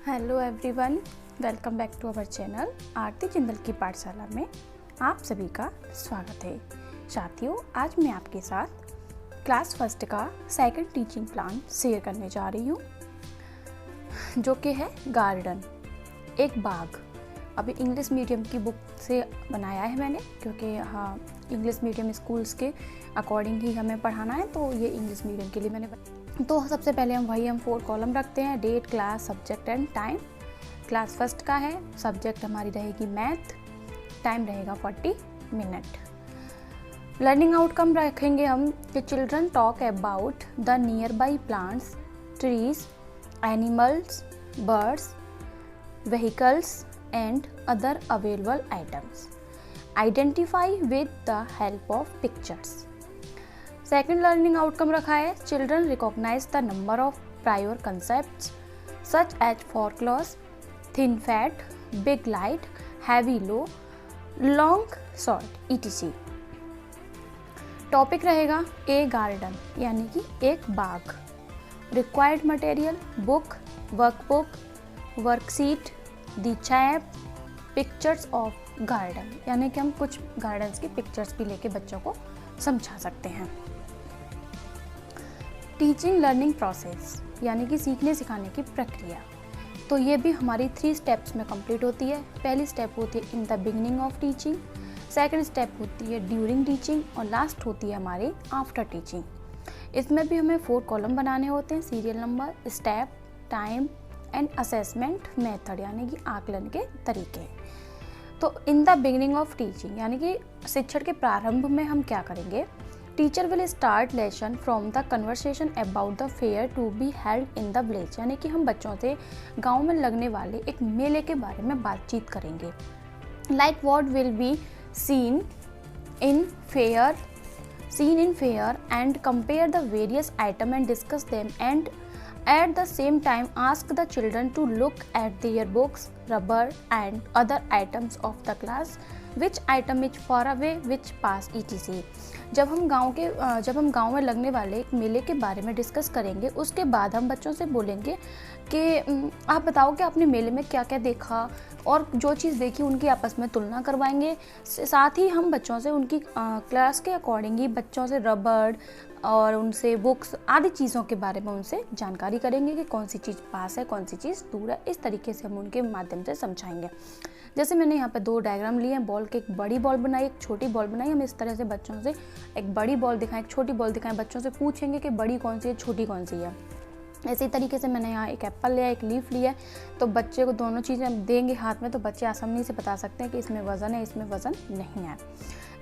Hello everyone, welcome back to our channel Aarti Jindal की पाठशाला में आप सभी का स्वागत है। साथियों, आज मैं आपके साथ क्लास फर्स्ट का सेकंड टीचिंग प्लान शेयर करने जा रही हूँ, जो कि है गार्डन, एक बाग। अभी इंग्लिश मीडियम की बुक से बनाया है मैंने, क्योंकि हाँ, इंग्लिश मीडियम स्कूल्स के अकॉर्डिंग ही हमें पढ़ाना है, तो ये इंग्लिश मीडियम के लिए मैंने तो सबसे पहले हम 4 कॉलम रखते हैं, date, class, subject and time. Class first का है, सब्जेक्ट हमारी रहेगी मैथ, टाइम रहेगा 40 मिनट। लर्निंग आउटकम रखेंगे हम कि children talk about the near plants, trees, animals, birds, vehicles and other available items. Identify with the help of pictures. Second learning outcome रखा है, children recognise the number of prior concepts such as foreclose, thin fat, big light, heavy low, long short etc। Topic रहेगा a garden, यानी कि एक बाग। Required material book, workbook, worksheet, the chap, pictures of garden, यानी कि हम कुछ gardens की पिक्चर्स भी लेके बच्चों को समझा सकते हैं। टीचिंग लर्निंग प्रोसेस, यानी कि सीखने सिखाने की प्रक्रिया, तो ये भी हमारी 3 स्टेप्स में कंप्लीट होती है। पहली स्टेप होती है इन the beginning of teaching, second step होती है ड्यूरिंग टीचिंग और लास्ट होती है हमारी आफ्टर टीचिंग। इसमें भी हमें 4 कॉलम बनाने होते हैं, serial number, step, time and assessment method, यानी कि आकलन के तरीके। तो in the beginning of teaching, यानी कि शिक्षण के प्रारंभ में हम क्या करेंगे, teacher will start lesson from the conversation about the fair to be held in the village, यानी कि हम बच्चों से गांव में लगने वाले एक मेले के बारे में बातचीत करेंगे। Like what will be seen in fair and compare the various item and discuss them and at the same time ask the children to look at their books, rubber and other items of the class, which item is far away, which pass etc। जब हम गांव में लगने वाले एक मेले के बारे में डिस्कस करेंगे, उसके बाद हम बच्चों से बोलेंगे कि आप बताओ कि आपने मेले में क्या क्या देखा, और जो चीज़ देखी उनकी आपस में तुलना करवाएंगे। साथ ही हम बच्चों से उनकी क्लास के अकॉर्डिंग ही बच्चों से रबड़ और उनसे बुक्स आदि चीज़ों के बारे में उनसे जानकारी करेंगे कि कौन सी चीज़ पास है, कौन सी चीज़ दूर है। इस तरीके से हम उनके माध्यम से समझाएंगे। जैसे मैंने यहाँ पे 2 डायग्राम लिए हैं, बॉल के, एक बड़ी बॉल बनाई, एक छोटी बॉल बनाई। हम इस तरह से बच्चों से एक बड़ी बॉल दिखाएं, एक छोटी बॉल दिखाएं, बच्चों से पूछेंगे कि बड़ी कौन सी है, छोटी कौन सी है। इसी तरीके से मैंने यहाँ एक एप्पल लिया, एक लीफ लिया, तो बच्चे को दोनों चीज़ें देंगे हाथ में, तो बच्चे आसानी से बता सकते हैं कि इसमें वज़न है, इसमें वज़न नहीं है।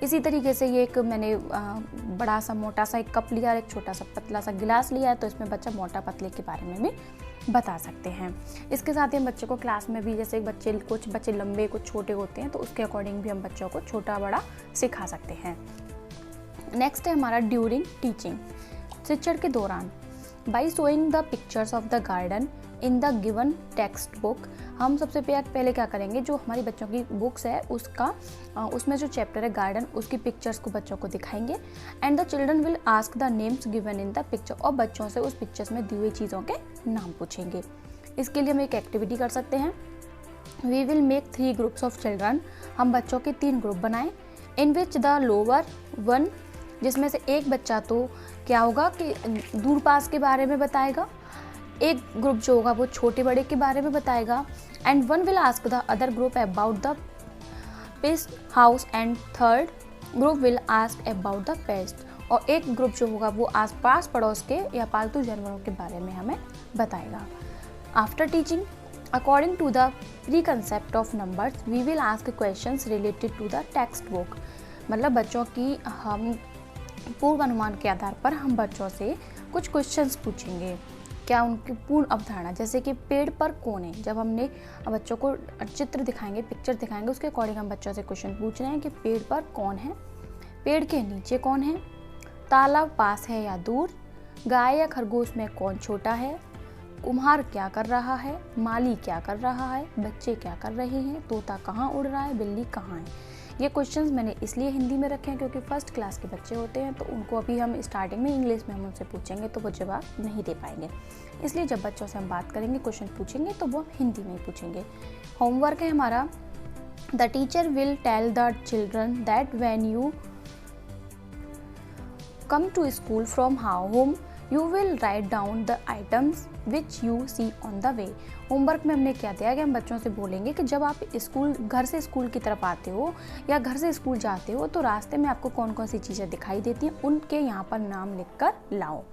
इसी तरीके से ये एक मैंने बड़ा सा मोटा सा एक कप लिया, एक छोटा सा पतला सा गिलास लिया है, तो इसमें बच्चा मोटा पतले के बारे में भी बता सकते हैं। इसके साथ ही हम बच्चे को क्लास में भी, जैसे कुछ बच्चे लंबे कुछ छोटे होते हैं, तो उसके अकॉर्डिंग भी हम बच्चों को छोटा बड़ा सिखा सकते हैं। नेक्स्ट है हमारा ड्यूरिंग टीचिंग, शिक्षण के दौरान। By showing the pictures of the garden in the given text book, हम सबसे पहले क्या करेंगे, जो हमारी बच्चों की बुक्स है उसमें जो चैप्टर है गार्डन, उसकी पिक्चर्स को बच्चों को दिखाएंगे। And the children will ask the names given in the picture, और बच्चों से उस पिक्चर्स में दी हुई चीज़ों के नाम पूछेंगे। इसके लिए हम एक एक्टिविटी कर सकते हैं। We will make 3 groups of children, हम बच्चों के 3 ग्रुप बनाएं। In which the lower one, जिसमें से एक बच्चा तो क्या होगा कि दूर पास के बारे में बताएगा, एक ग्रुप जो होगा वो छोटे बड़े के बारे में बताएगा। And one will ask the other group about the paste house and third group will ask about the paste, और एक ग्रुप जो होगा वो आसपास पड़ोस के या पालतू जानवरों के बारे में हमें बताएगा। After teaching, according to the pre concept of numbers, we will ask questions related to the text book, मतलब बच्चों की हम पूर्व अनुमान के आधार पर हम बच्चों से कुछ क्वेश्चंस पूछेंगे। क्या उनकी पूर्ण अवधारणा, जैसे कि पेड़ पर कौन है, जब हमने बच्चों को चित्र दिखाएंगे, पिक्चर दिखाएंगे, उसके अकॉर्डिंग हम बच्चों से क्वेश्चन पूछ रहे हैं कि पेड़ पर कौन है, पेड़ के नीचे कौन है, तालाब पास है या दूर, गाय या खरगोश में कौन छोटा है, कुम्हार क्या कर रहा है, माली क्या कर रहा है, बच्चे क्या कर रहे हैं, तोता कहाँ उड़ रहा है, बिल्ली कहाँ है। ये क्वेश्चंस मैंने इसलिए हिंदी में रखे हैं क्योंकि फर्स्ट क्लास के बच्चे होते हैं, तो उनको अभी हम स्टार्टिंग में इंग्लिश में हम उनसे पूछेंगे तो वो जवाब नहीं दे पाएंगे। इसलिए जब बच्चों से हम बात करेंगे, क्वेश्चन पूछेंगे तो वो हिंदी में ही पूछेंगे। होमवर्क है हमारा, the teacher will tell the children that when you come to school from home you will write down the items which you see on the way। Homework में हमने क्या दिया कि हम बच्चों से बोलेंगे कि जब आप घर से स्कूल की तरफ आते हो या घर से स्कूल जाते हो तो रास्ते में आपको कौन कौन सी चीज़ें दिखाई देती हैं, उनके यहाँ पर नाम लिखकर लाओ।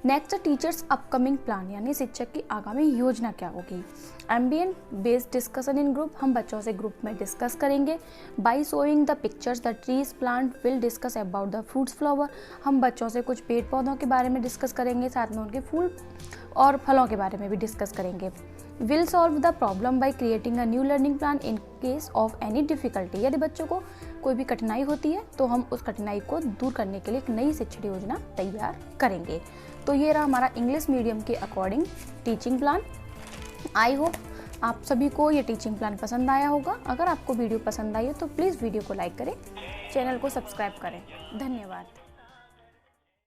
नेक्स्ट, टीचर्स अपकमिंग प्लान, यानी शिक्षक की आगामी योजना क्या होगी। Ambient based discussion in group, हम बच्चों से ग्रुप में डिस्कस करेंगे। By showing the pictures the trees plant will discuss about the fruits flower, हम बच्चों से कुछ पेड़ पौधों के बारे में डिस्कस करेंगे, साथ में उनके फूल और फलों के बारे में भी डिस्कस करेंगे। Will solve the problem by creating a new learning plan in case of any difficulty, यदि बच्चों को कोई भी कठिनाई होती है तो हम उस कठिनाई को दूर करने के लिए एक नई शिक्षण योजना तैयार करेंगे। तो ये रहा हमारा इंग्लिश मीडियम के according teaching plan. I hope आप सभी को ये टीचिंग प्लान पसंद आया होगा। अगर आपको वीडियो पसंद आई हो तो प्लीज़ वीडियो को लाइक करें, चैनल को सब्सक्राइब करें। धन्यवाद।